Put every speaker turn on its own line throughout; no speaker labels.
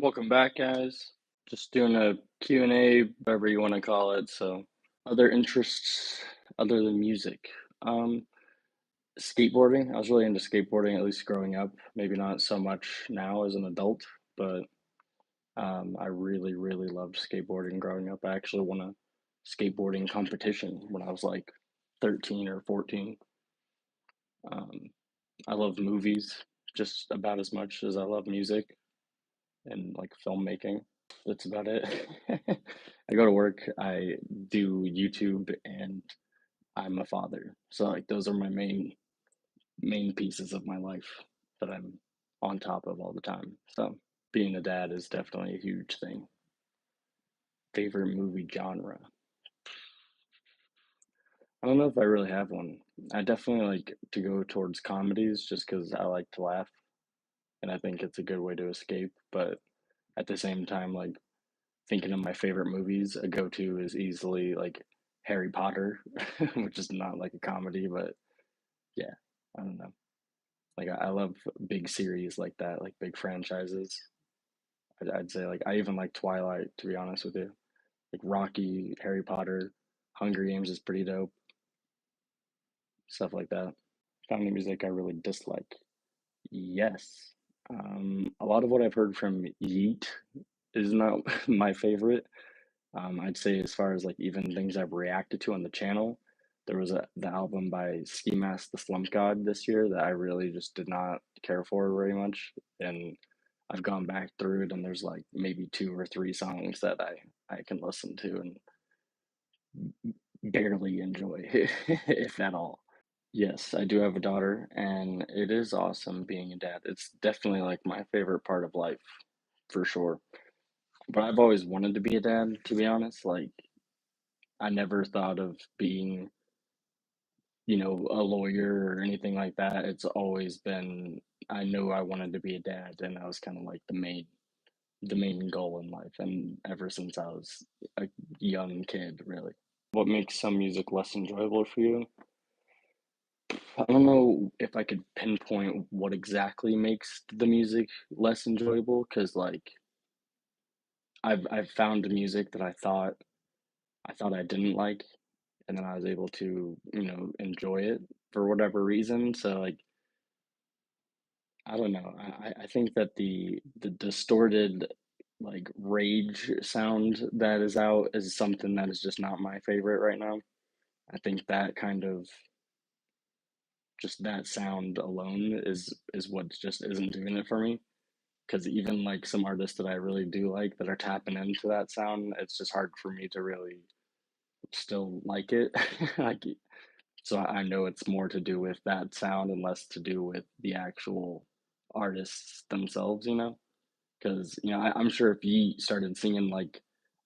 Welcome back, guys. Just doing a Q&A, whatever you want to call it. So, other interests other than music. Um, Skateboarding. I was really into skateboarding, at least growing up. Maybe not so much now as an adult, but I really, really loved skateboarding growing up. I actually won a skateboarding competition when I was like 13 or 14. Um, I love movies just about as much as I love music and like filmmaking. That's about it. I go to work, I do YouTube, and I'm a father. So like those are my main pieces of my life that I'm on top of all the time. So being a dad is definitely a huge thing. Favorite movie genre. I don't know if I really have one. I definitely like to go towards comedies just because I like to laugh and I think it's a good way to escape. But at the same time, like thinking of my favorite movies, a go-to is easily like Harry Potter, which is not like a comedy, but yeah, I don't know. Like I love big series like that, like big franchises. I'd say like I even like Twilight, to be honest with you. Like Rocky, Harry Potter, Hunger Games is pretty dope, stuff like that. Family music I really dislike. Yes. A lot of what I've heard from Yeet is not my favorite. I'd say as far as like even things I've reacted to on the channel, there was the album by Ski Mask the Slump God this year that I really just did not care for very much, and I've gone back through it, and there's like maybe two or three songs that I can listen to and barely enjoy, if at all. Yes, I do have a daughter, and it is awesome being a dad. It's definitely like my favorite part of life, for sure. But I've always wanted to be a dad, to be honest. Like I never thought of being, a lawyer or anything like that. It's always been I knew I wanted to be a dad, and that was kind of like the main goal in life, and ever since I was a young kid, really. What makes some music less enjoyable for you? I don't know if I could pinpoint what exactly makes the music less enjoyable, because like I've found music that I thought I didn't like, and then I was able to, enjoy it for whatever reason. So like I don't know. I think that the distorted like rage sound that is out is something that is just not my favorite right now. I think that kind of just that sound alone is what just isn't doing it for me. Because even like some artists that I really do like that are tapping into that sound, it's just hard for me to really still like it. Like so I know it's more to do with that sound and less to do with the actual artists themselves, Because, I'm sure if you started singing like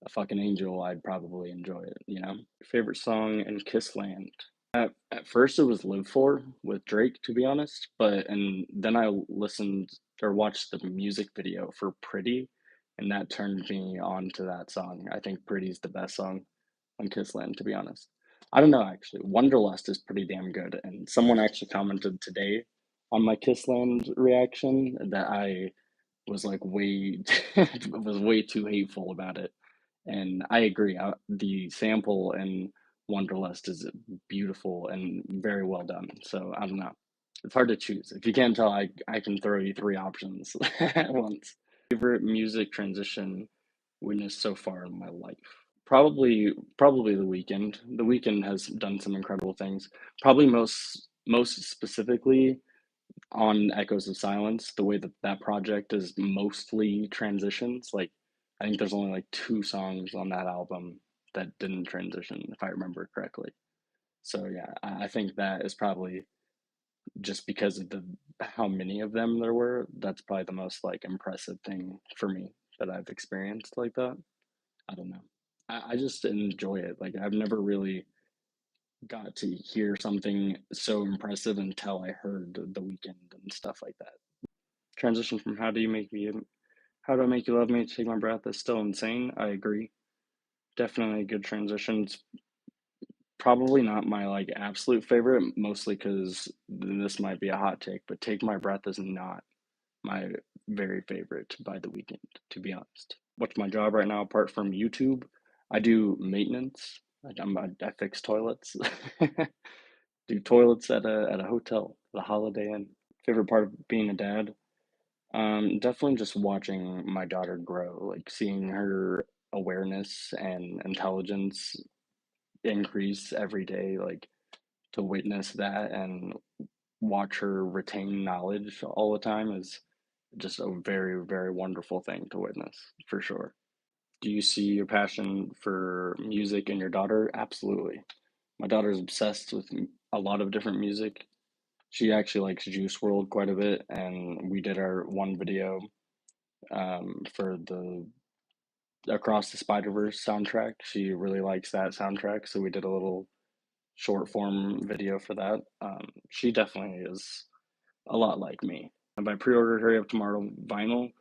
a fucking angel, I'd probably enjoy it. Favorite song in Kissland. At first it was Live For with Drake, to be honest, and then I listened or watched the music video for Pretty, and that turned me on to that song. I think Pretty's the best song on Kissland, to be honest. I don't know actually. Wonderlust is pretty damn good, and someone actually commented today on my Kissland reaction that I was like way was way too hateful about it, and I agree. The sample in Wonderlust is beautiful and very well done. So I don't know. It's hard to choose. If you can't tell, I can throw you three options at once. Favorite music transition witnessed so far in my life. Probably The Weekend. The Weekend has done some incredible things. Probably most specifically on Echoes of Silence, the way that that project is mostly transitions. Like I think there's only like two songs on that album that didn't transition, if I remember correctly. So yeah, I think that is probably just because of the how many of them there were. That's probably the most like impressive thing for me that I've experienced like that. I don't know. I just enjoy it. Like I've never really got to hear something so impressive until I heard The Weekend and stuff like that. Transition from how do I make you love me to take my breath is still insane. I agree. Definitely a good transition. It's probably not my like absolute favorite, mostly because this might be a hot take, but Take My Breath is not my very favorite by the weekend, to be honest. What's my job right now apart from YouTube? I do maintenance. I fix toilets. Do toilets at a hotel, the Holiday Inn. Favorite part of being a dad? Definitely just watching my daughter grow, like seeing her awareness and intelligence increase every day, like to witness that and watch her retain knowledge all the time is just a very, very wonderful thing to witness, for sure. Do you see your passion for music in your daughter? Absolutely. My daughter's obsessed with a lot of different music. She actually likes Juice World quite a bit, and we did our one video for the Across the Spider-Verse soundtrack. She really likes that soundtrack, so we did a little short form video for that. She definitely is a lot like me. And by pre-order Hurry Up Tomorrow vinyl,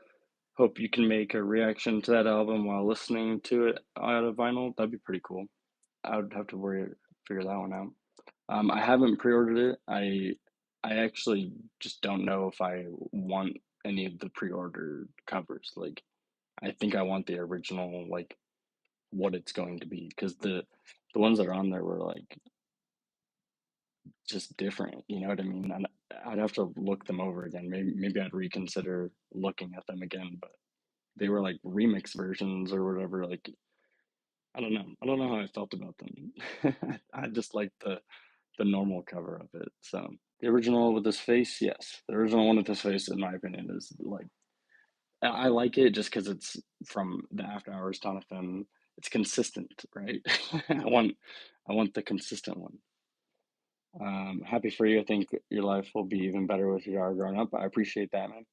hope you can make a reaction to that album while listening to it out of vinyl. That'd be pretty cool. I would have to figure that one out. I haven't pre-ordered it. I actually just don't know if I want any of the pre-order covers. Like, I think I want the original, like what it's going to be, because the ones that are on there were like just different. You know what I mean? And I'd have to look them over again. Maybe I'd reconsider looking at them again. But they were like remix versions or whatever. Like, I don't know. I don't know how I felt about them. I just like the normal cover of it. So the original with his face, yes. The original one with his face, in my opinion, is like I like it just because it's from the After Hours ton of film. It's consistent, right? I want the consistent one. Happy for you. I think your life will be even better with your daughter growing up. I appreciate that, man.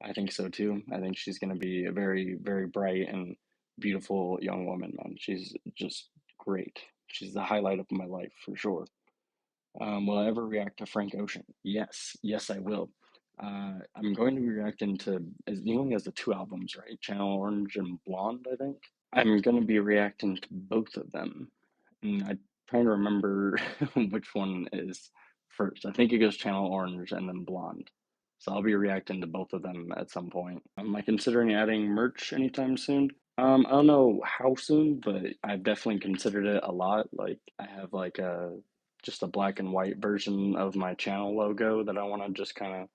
I think so too. I think she's going to be a very, very bright and beautiful young woman, man. She's just great. She's the highlight of my life for sure. Will I ever react to Frank Ocean? Yes, yes, I will. I'm going to be reacting to, he only has the two albums, right? Channel Orange and Blonde, I think. I'm going to be reacting to both of them. And I'm trying to remember which one is first. I think it goes Channel Orange and then Blonde. So I'll be reacting to both of them at some point. Am I considering adding merch anytime soon? I don't know how soon, but I've definitely considered it a lot. Like I have like a just a black and white version of my channel logo that I want to just kind of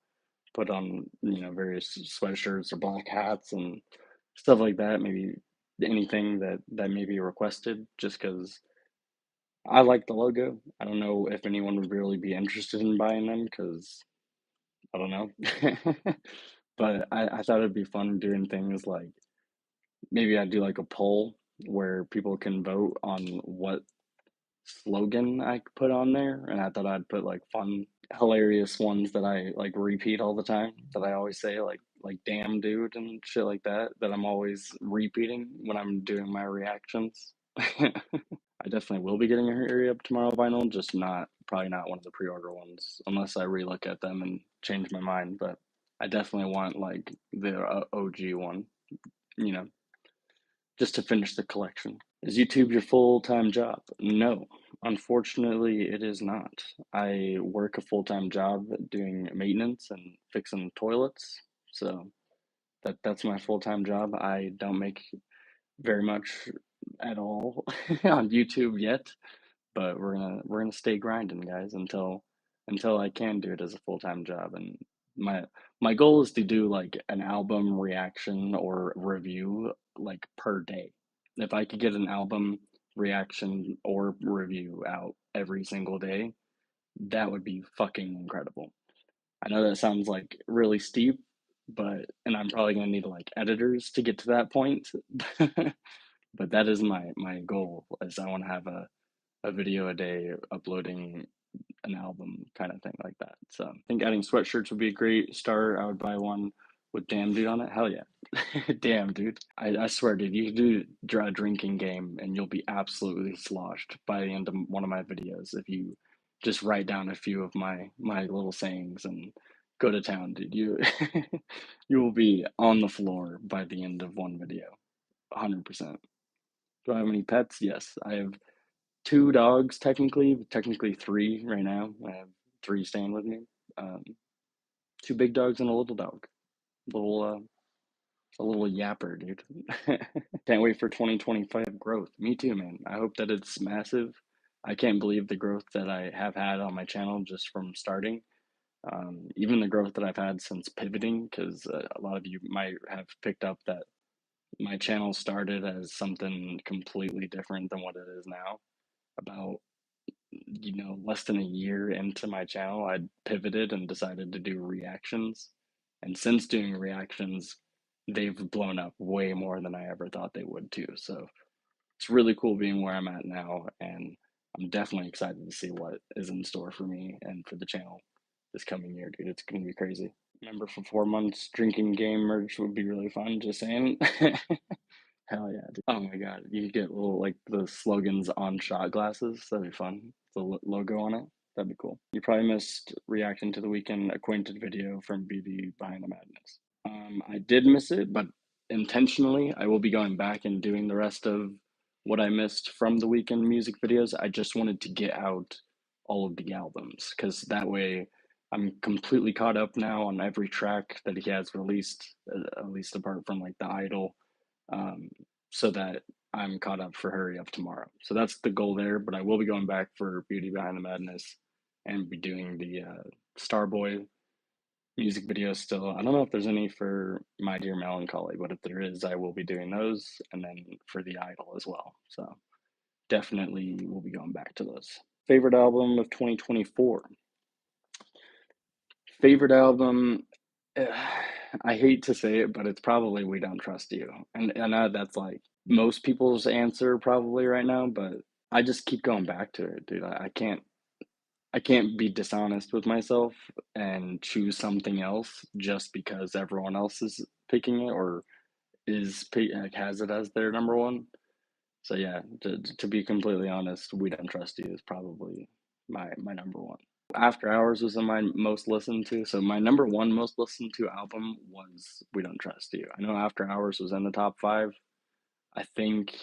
put on, various sweatshirts or black hats and stuff like that. Maybe anything that may be requested, just because I like the logo. I don't know if anyone would really be interested in buying them because I don't know. But I thought it'd be fun doing things like maybe I'd do like a poll where people can vote on what slogan I could put on there, and I thought I'd put like fun, hilarious ones that I like repeat all the time that I always say like damn dude and shit like that that I'm always repeating when I'm doing my reactions. I definitely will be getting a Hurry Up Tomorrow vinyl, just not probably not one of the pre-order ones unless I relook at them and change my mind. But I definitely want like the OG one, you know, just to finish the collection. Is YouTube your full-time job? No, unfortunately, it is not. I work a full-time job doing maintenance and fixing toilets, so that's my full-time job. I don't make very much at all on YouTube yet, but we're gonna stay grinding, guys, until I can do it as a full-time job. And my my goal is to do like an album reaction or review like per day. If I could get an album reaction or review out every single day, that would be fucking incredible. I know that sounds like really steep, but and I'm probably gonna need like editors to get to that point. But that is my goal, is I want to have a video a day uploading an album kind of thing like that. So I think adding sweatshirts would be a great start. I would buy one with Damn Dude on it. Hell yeah. Damn dude. I swear, dude, you could do a drinking game and you'll be absolutely sloshed by the end of one of my videos if you just write down a few of my little sayings and go to town, dude. You you will be on the floor by the end of one video. 100%. Do I have any pets? Yes. I have two dogs technically three right now. I have three staying with me. Um, two big dogs and a little dog. Little a little yapper, dude. Can't wait for 2025 growth. Me too, man. I hope that it's massive. I can't believe the growth that I have had on my channel just from starting. Even the growth that I've had since pivoting, because a lot of you might have picked up that my channel started as something completely different than what it is now. About, less than a year into my channel, I pivoted and decided to do reactions. And since doing reactions, they've blown up way more than I ever thought they would too. So it's really cool being where I'm at now, and I'm definitely excited to see what is in store for me and for the channel this coming year, dude. It's gonna be crazy. Remember, for 4 months, drinking game merch would be really fun. Just saying. Hell yeah, dude. Oh my god, you could get little like the slogans on shot glasses. That'd be fun. The logo on it. That'd be cool. You probably missed reacting to the weekend acquainted video from Beauty Behind the Madness. I did miss it, but intentionally, I will be going back and doing the rest of what I missed from the weekend music videos. I just wanted to get out all of the albums because that way I'm completely caught up now on every track that he has released, at least apart from like the Idol, um, so that I'm caught up for Hurry Up Tomorrow. So that's the goal there, but I will be going back for Beauty Behind the Madness and be doing the Starboy music videos still. I don't know if there's any for My Dear Melancholy, but if there is, I will be doing those, and then for the Idol as well. So definitely we'll be going back to those. Favorite album of 2024. Favorite album, I hate to say it, but it's probably We Don't Trust You. And I know that's like most people's answer probably right now, but I just keep going back to it, dude. I can't be dishonest with myself and choose something else just because everyone else is picking it or like, has it as their number one. So yeah, to be completely honest, We Don't Trust You is probably my number one. After Hours was in my most listened to. So my number one most listened to album was We Don't Trust You. I know After Hours was in the top five. I think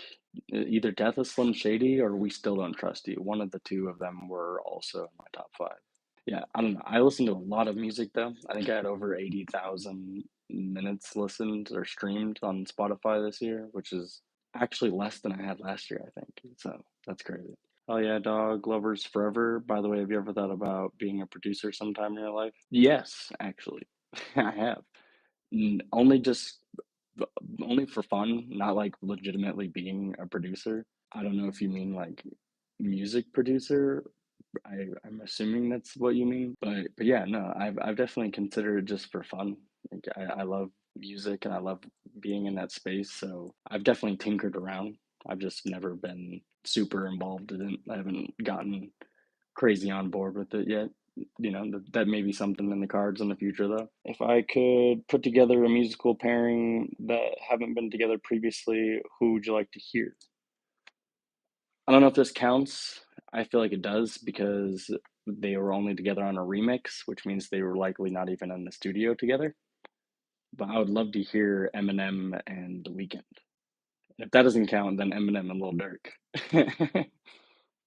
either Death of Slim Shady or We Still Don't Trust You. One of the two of them were also in my top five. Yeah, I don't know. I listened to a lot of music though. I think I had over 80,000 minutes listened or streamed on Spotify this year, which is actually less than I had last year, I think. So that's crazy. Oh yeah, dog lovers forever. By the way, have you ever thought about being a producer sometime in your life? Yes, actually. I have. Only just only for fun, not like legitimately being a producer. I don't know if you mean like music producer. I'm assuming that's what you mean. But yeah, no, I've definitely considered it just for fun. Like, I love music and I love being in that space. So I've definitely tinkered around. I've just never been super involved in it. I haven't gotten crazy on board with it yet. That may be something in the cards in the future, though. If I could put together a musical pairing that haven't been together previously, who would you like to hear? I don't know if this counts. I feel like it does because they were only together on a remix, which means they were likely not even in the studio together. But I would love to hear Eminem and The Weeknd. If that doesn't count, then Eminem and Lil Durk.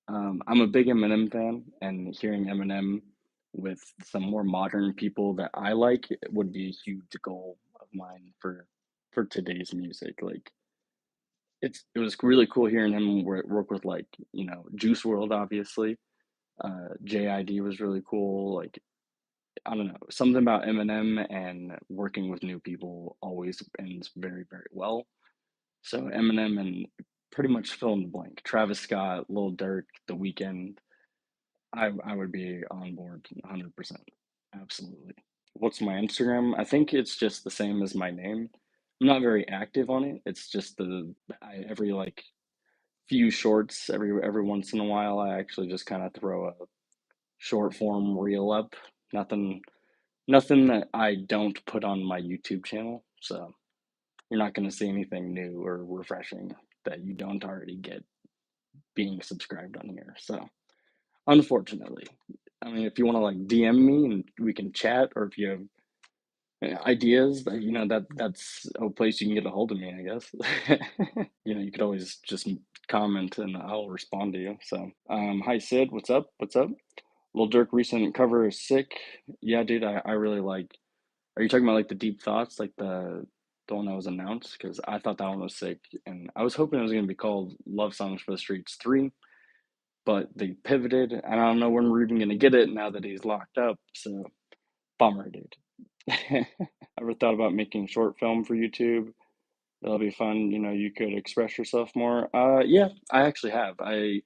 I'm a big Eminem fan, and hearing Eminem with some more modern people that I like would be a huge goal of mine for today's music. Like it was really cool hearing him work with like Juice World, obviously. JID was really cool. Like I don't know, something about Eminem and working with new people always ends very very well. So Eminem and pretty much fill in the blank. Travis Scott, Lil Durk, The Weeknd. I would be on board 100%. Absolutely. What's my Instagram? I think it's just the same as my name. I'm not very active on it. It's just every like few shorts every once in a while I actually just kind of throw a short form reel up. Nothing that I don't put on my YouTube channel. So you're not going to see anything new or refreshing that you don't already get being subscribed on here. So unfortunately, I mean, if you want to like DM me and we can chat, or if you have ideas, that's a place you can get a hold of me, I guess. You could always just comment and I'll respond to you. So, hi Sid, what's up? What's up? Lil Durk recent cover is sick. Yeah, dude, I really like Are you talking about like the Deep Thoughts, like the one that was announced? Because I thought that one was sick, and I was hoping it was gonna be called Love Songs for the Streets 3, but they pivoted, and I don't know when we're even gonna get it now that he's locked up. So bummer, dude. Ever thought about making short film for YouTube? That'll be fun. You know, you could express yourself more. Yeah, I actually have. I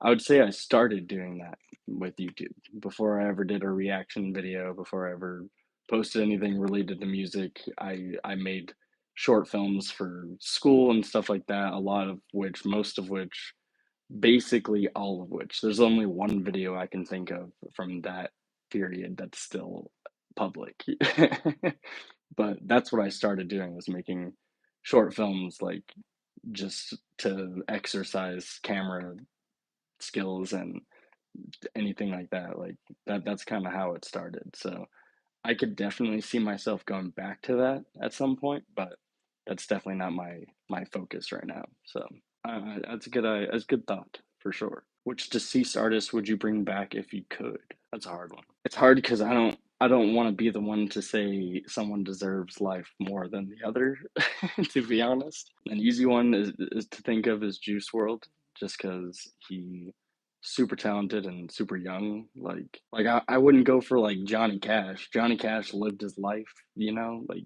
would say I started doing that with YouTube before I ever did a reaction video, before I ever posted anything related to music. I made short films for school and stuff like that, a lot of which, most of which, basically all of which. There's only one video I can think of from that period that's still public. But that's what I started doing, was making short films, like just to exercise camera skills and anything like that. Like that's kind of how it started. So I could definitely see myself going back to that at some point, but that's definitely not my focus right now. So that's a good thought for sure. Which deceased artist would you bring back if you could? That's a hard one. It's hard because I don't want to be the one to say someone deserves life more than the other, to be honest. An easy one is to think of is Juice World, just because he super talented and super young. Like I wouldn't go for like Johnny Cash. Johnny Cash lived his life, you know? Like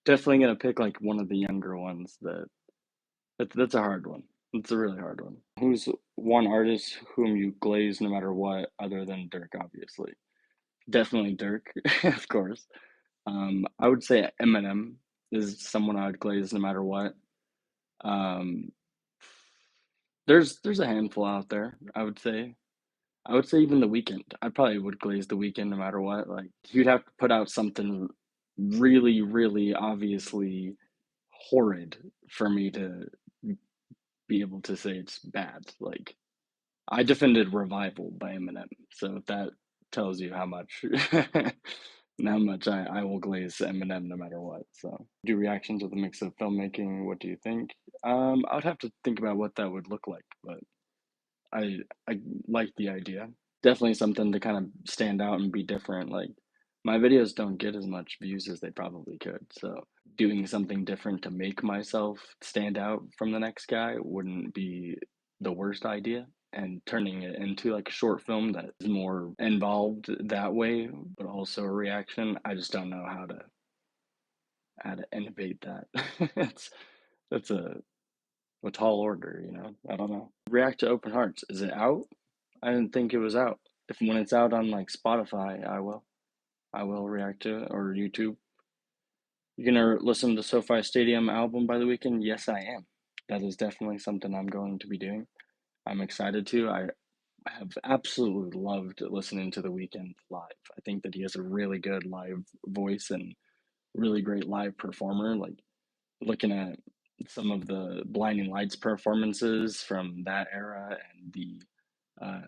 definitely gonna pick like one of the younger ones that's a hard one. It's a really hard one. Who's one artist whom you glaze no matter what, other than Dirk, obviously? Definitely Dirk, of course. I would say Eminem is someone I would glaze no matter what. Um, there's a handful out there, I would say. I would say even The Weeknd. I probably would glaze The Weeknd no matter what. Like you'd have to put out something really, really obviously horrid for me to be able to say it's bad. Like I defended Revival by Eminem, so if that tells you how much how much I will glaze Eminem no matter what. So do reactions with a mix of filmmaking. What do you think? I would have to think about what that would look like, but I like the idea. Definitely something to kind of stand out and be different. Like my videos don't get as much views as they probably could. So doing something different to make myself stand out from the next guy wouldn't be the worst idea. And turning it into like a short film that is more involved that way, but also a reaction. I just don't know how to innovate that. it's that's a tall order, you know. I don't know. React to Open Hearts. Is it out? I didn't think it was out. If when it's out on like Spotify, I will. I will react to it, or YouTube. You gonna listen to the SoFi Stadium album by the weekend? Yes, I am. That is definitely something I'm going to be doing. I'm excited to. I have absolutely loved listening to The Weeknd live. I think that he has a really good live voice and really great live performer. Like looking at some of the Blinding Lights performances from that era and the uh,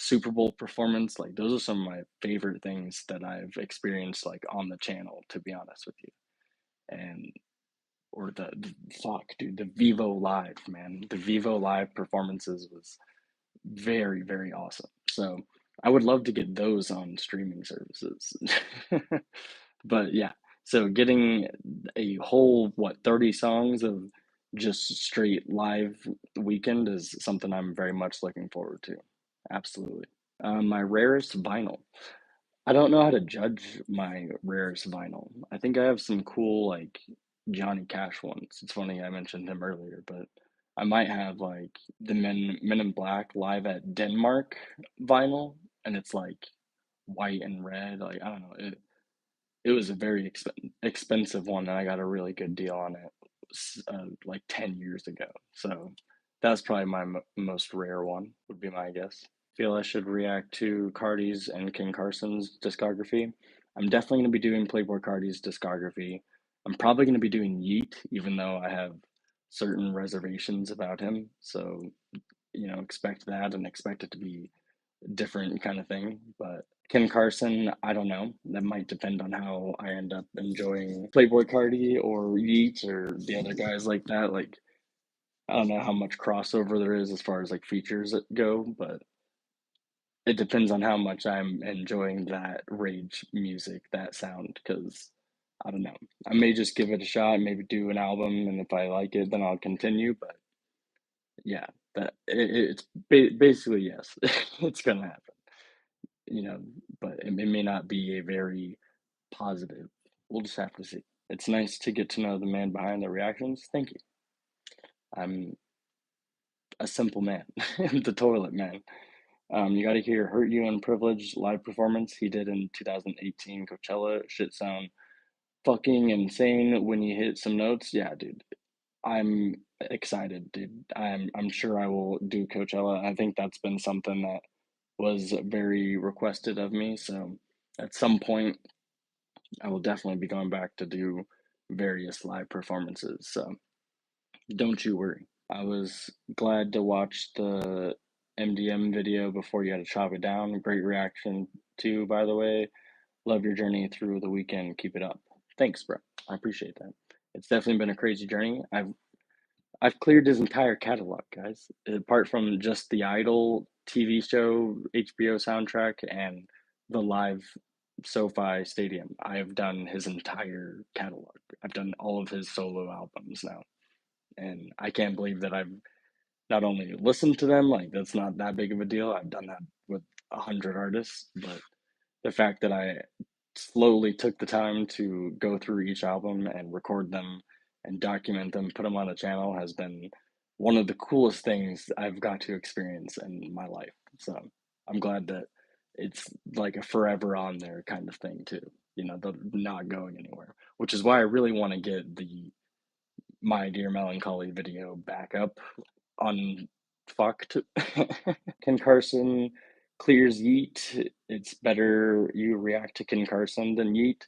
Super Bowl performance, like those are some of my favorite things that I've experienced like on the channel, to be honest with you. And or the fuck, dude, the Vivo Live, man, the Vivo Live performances was very, very awesome. So I would love to get those on streaming services. But yeah, so getting a whole, what, 30 songs of just straight live weekend is something I'm very much looking forward to. Absolutely. My rarest vinyl. I don't know how to judge my rarest vinyl. I think I have some cool like Johnny Cash ones. It's funny I mentioned him earlier, but I might have like the Men in Black live at Denmark vinyl, and it's like white and red. Like I don't know, it was a very expensive one, and I got a really good deal on it like 10 years ago. So that's probably my most rare one, would be my guess. Feel I should react to Cardi's and King Carson's discography. I'm definitely going to be doing Playboy Cardi's discography. I'm probably going to be doing Yeet, even though I have certain reservations about him. So, you know, expect that and expect it to be different kind of thing. But Ken Carson, I don't know. That might depend on how I end up enjoying Playboy Cardi or Yeats or the other guys like that. Like I don't know how much crossover there is as far as like features go, but it depends on how much I'm enjoying that rage music, that sound, because I don't know. I may just give it a shot, maybe do an album, and if I like it, then I'll continue. But yeah, it's basically yes, it's gonna happen, you know. But it may not be a very positive. We'll just have to see. It's nice to get to know the man behind the reactions. Thank you. I'm a simple man, the toilet man. You got to hear "Hurt You" and "Privilege" live performance he did in 2018 Coachella. Shit sound fucking insane when you hit some notes. Yeah, dude. I'm excited, dude. I'm sure I will do Coachella. I think that's been something that was very requested of me. So at some point, I will definitely be going back to do various live performances. So don't you worry. I was glad to watch the MDM video before you had to chop it down. Great reaction too, by the way. Love your journey through the weekend. Keep it up. Thanks, bro. I appreciate that. It's definitely been a crazy journey. I've cleared his entire catalog, guys. Apart from just the Idol TV show, HBO soundtrack, and the live SoFi Stadium, I have done his entire catalog. I've done all of his solo albums now, and I can't believe that I've not only listened to them, like that's not that big of a deal. I've done that with 100 artists, but the fact that I slowly took the time to go through each album and record them and document them, put them on the channel has been one of the coolest things I've got to experience in my life. So I'm glad that it's like a forever on there kind of thing too. You know, they're not going anywhere, which is why I really want to get the My Dear Melancholy video back up unfucked. Ken Carson clears Yeet. It's better you react to Ken Carson than Yeet.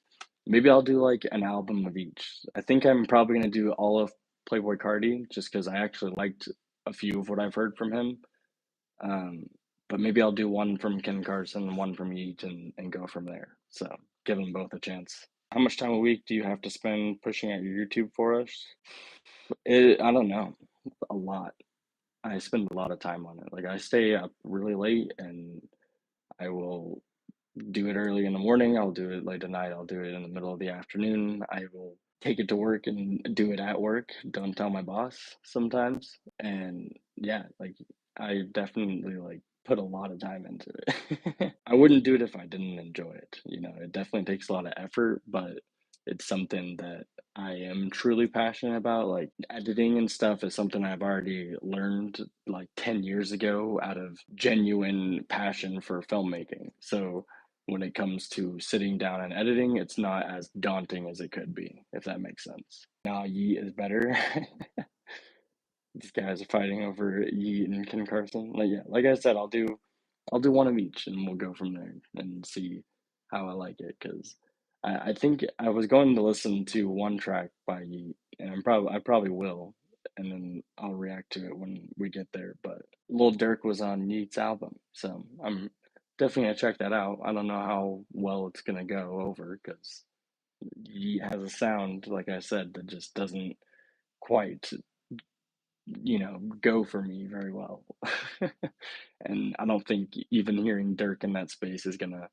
Maybe I'll do like an album of each. I think I'm probably gonna do all of Playboy Cardi just because I actually liked a few of what I've heard from him. Um, but maybe I'll do one from Ken Carson and one from Yeet and go from there. So give them both a chance. How much time a week do you have to spend pushing out your YouTube for us? I don't know. A lot. I spend a lot of time on it. Like I stay up really late and I will do it early in the morning. I'll do it late at night. I'll do it in the middle of the afternoon. I will take it to work and do it at work. Don't tell my boss sometimes. And yeah, like I definitely like put a lot of time into it. I wouldn't do it if I didn't enjoy it. You know, it definitely takes a lot of effort, but it's something that I am truly passionate about. Like editing and stuff is something I've already learned like 10 years ago out of genuine passion for filmmaking. So when it comes to sitting down and editing, it's not as daunting as it could be, if that makes sense. Now, Yeet is better. These guys are fighting over Yeet and Ken Carson. Like yeah, like I said, I'll do one of each, and we'll go from there and see how I like it. Because I think I was going to listen to one track by Yeet, and I probably will, and then I'll react to it when we get there. But Lil Durk was on Yeet's album, so I'm definitely gonna check that out. I don't know how well it's gonna go over because Yeet has a sound, like I said, that just doesn't quite go for me very well. And I don't think even hearing Dirk in that space is gonna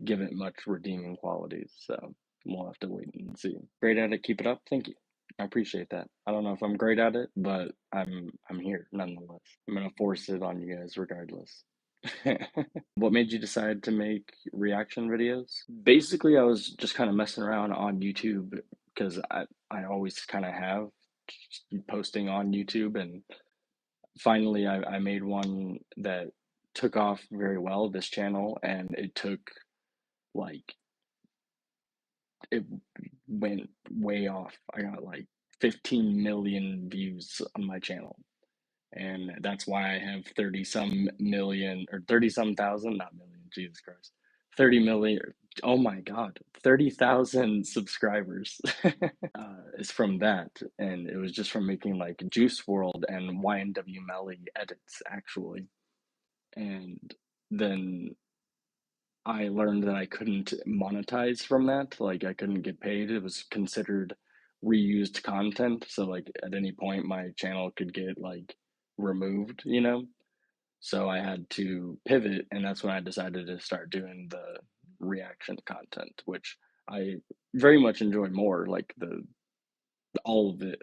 give it much redeeming qualities. So we'll have to wait and see. Great at it, keep it up. Thank you. I appreciate that. I don't know if I'm great at it, but I'm here nonetheless. I'm gonna force it on you guys regardless. What made you decide to make reaction videos? Basically, I was just kind of messing around on YouTube because I always kind of have posting on YouTube, and finally I made one that took off very well, this channel, and it took like it went way off. I got like 15 million views on my channel, and that's why I have 30 some million or 30 some thousand, not million, Jesus Christ, 30 million. Oh my God, 30,000 subscribers. Is from that, and it was just from making like Juice World and YNW Melly edits actually, and then I learned that I couldn't monetize from that. Like I couldn't get paid. It was considered reused content. So like at any point my channel could get like removed. So I had to pivot, and that's when I decided to start doing the reaction content, which I very much enjoy more. Like the all of it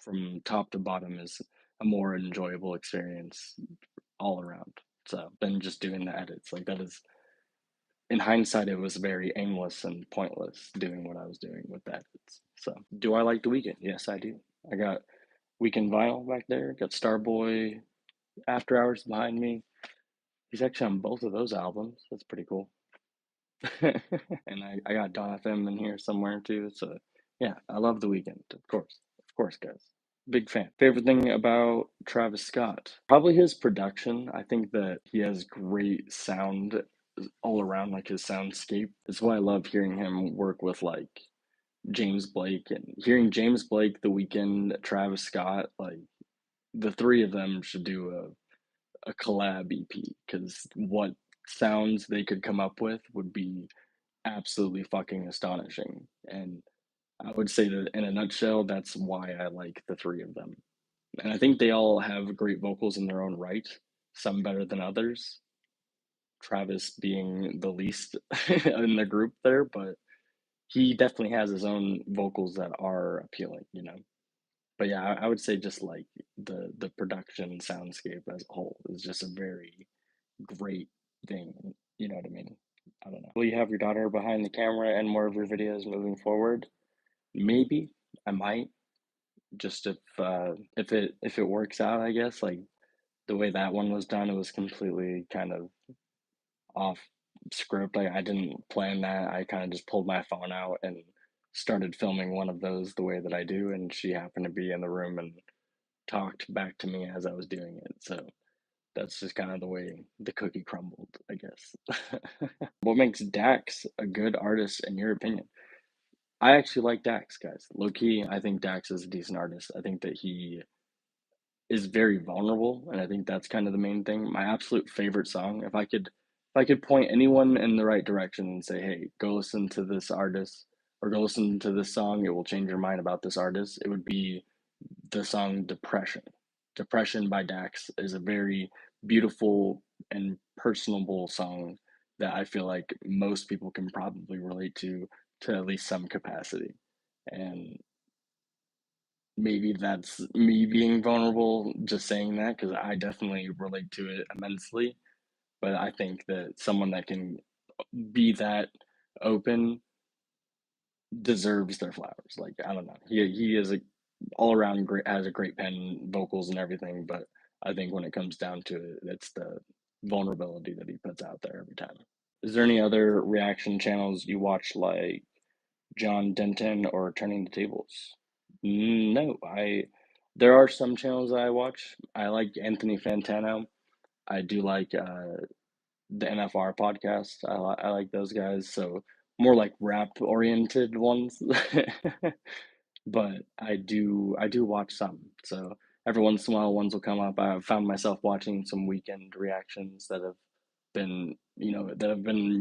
from top to bottom is a more enjoyable experience all around. So than just doing the edits. Like that is, in hindsight, it was very aimless and pointless doing what I was doing with the edits. So do I like The Weeknd? Yes, I do. I got Weekend Vinyl back there. Got Starboy After Hours behind me. He's actually on both of those albums. That's pretty cool. And I got Don FM in here somewhere too. So yeah, I love The Weeknd, of course, guys. Big fan. Favorite thing about Travis Scott? Probably his production. I think that he has great sound all around, like his soundscape. That's why I love hearing him work with like James Blake and hearing James Blake, The Weeknd, Travis Scott. Like the three of them should do a collab EP because what sounds they could come up with would be absolutely fucking astonishing. And I would say that in a nutshell, that's why I like the three of them. And I think they all have great vocals in their own right, some better than others. Travis being the least in the group there, but he definitely has his own vocals that are appealing, you know. But yeah, I would say just like the production soundscape as a whole is just a very great thing. You know what I mean? I don't know. Will you have your daughter behind the camera and more of your videos moving forward? Maybe I might, just if it works out, I guess. Like the way that one was done, it was completely kind of off script. Like I didn't plan that. I kind of just pulled my phone out and started filming one of those the way that I do, and she happened to be in the room and talked back to me as I was doing it. So that's just kind of the way the cookie crumbled, I guess. What makes Dax a good artist in your opinion? I actually like Dax, guys. Low key, I think Dax is a decent artist. I think that he is very vulnerable, and I think that's kind of the main thing. My absolute favorite song, if I could point anyone in the right direction and say, "Hey, go listen to this artist or go listen to this song, it will change your mind about this artist," it would be the song Depression. Depression by Dax is a very beautiful and personable song that I feel like most people can probably relate to at least some capacity. And maybe that's me being vulnerable just saying that because I definitely relate to it immensely. But I think that someone that can be that open deserves their flowers. Like I don't know, he is a all around great, has a great pen, vocals and everything. But I think when it comes down to it, it's the vulnerability that he puts out there every time. Is there any other reaction channels you watch like John Denton or Turning the Tables? No, I there are some channels that I watch. I like Anthony Fantano. I do like the NFR podcast. I like those guys. So more like rap oriented ones. But I do watch some. So every once in a while ones will come up. I've found myself watching some weekend reactions that have been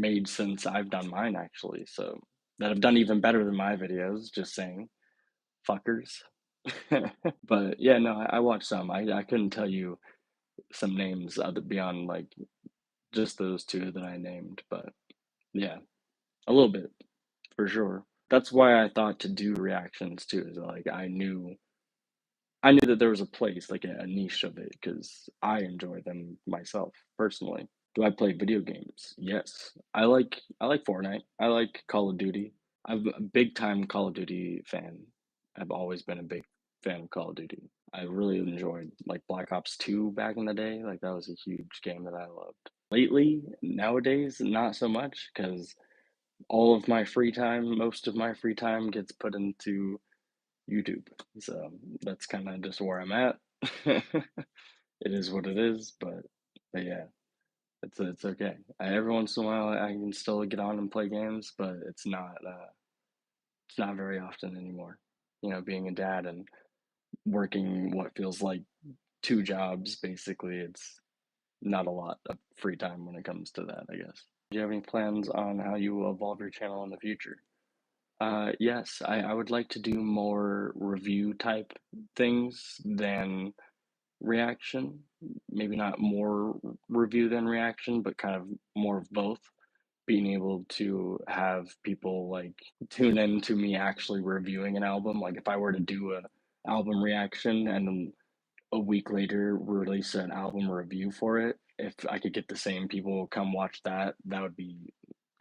made since I've done mine actually. So that have done even better than my videos, just saying. Fuckers. But yeah, no, I watched some. I couldn't tell you some names other beyond like just those two that I named, but yeah, a little bit for sure. That's why I thought to do reactions too. Is like I knew that there was a place, like a niche of it, because I enjoy them myself personally. Do I play video games? Yes. I like Fortnite. I like Call of Duty. I'm a big time Call of Duty fan. I've always been a big fan of Call of Duty. I really enjoyed like Black Ops 2 back in the day. Like that was a huge game that I loved. Lately, nowadays, not so much because most of my free time gets put into YouTube. So that's kind of just where I'm at. It is what it is, but yeah, it's okay. Every once in a while, I can still get on and play games, but it's not very often anymore. You know, being a dad and working what feels like two jobs, basically, it's not a lot of free time when it comes to that, I guess. Do you have any plans on how you will evolve your channel in the future? Yes, I would like to do more review type things than reaction. maybe not more review than reaction, but kind of more of both. Being able to have people like tune in to me actually reviewing an album. Like if I were to do a album reaction and then a week later release an album review for it, if I could get the same people come watch that, that would be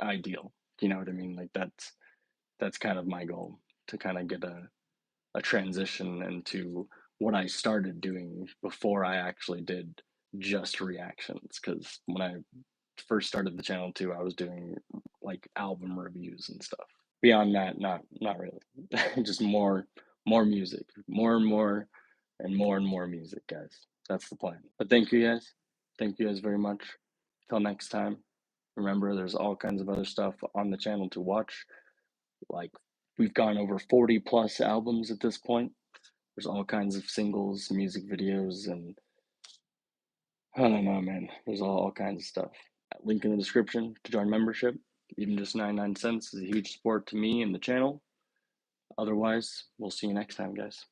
ideal. You know what I mean? Like that's kind of my goal, to kind of get a transition into what I started doing before I actually did just reactions. Because when I first started the channel too, I was doing like album reviews and stuff. Beyond that, not really. Just more music, more and more and more music, guys. That's the plan. But thank you guys. Thank you guys very much. Till next time. Remember, there's all kinds of other stuff on the channel to watch. Like we've gone over 40 plus albums at this point. There's all kinds of singles, music videos, and I don't know, man. There's all kinds of stuff. Link in the description to join membership. Even just 99 cents is a huge support to me and the channel. Otherwise, we'll see you next time, guys.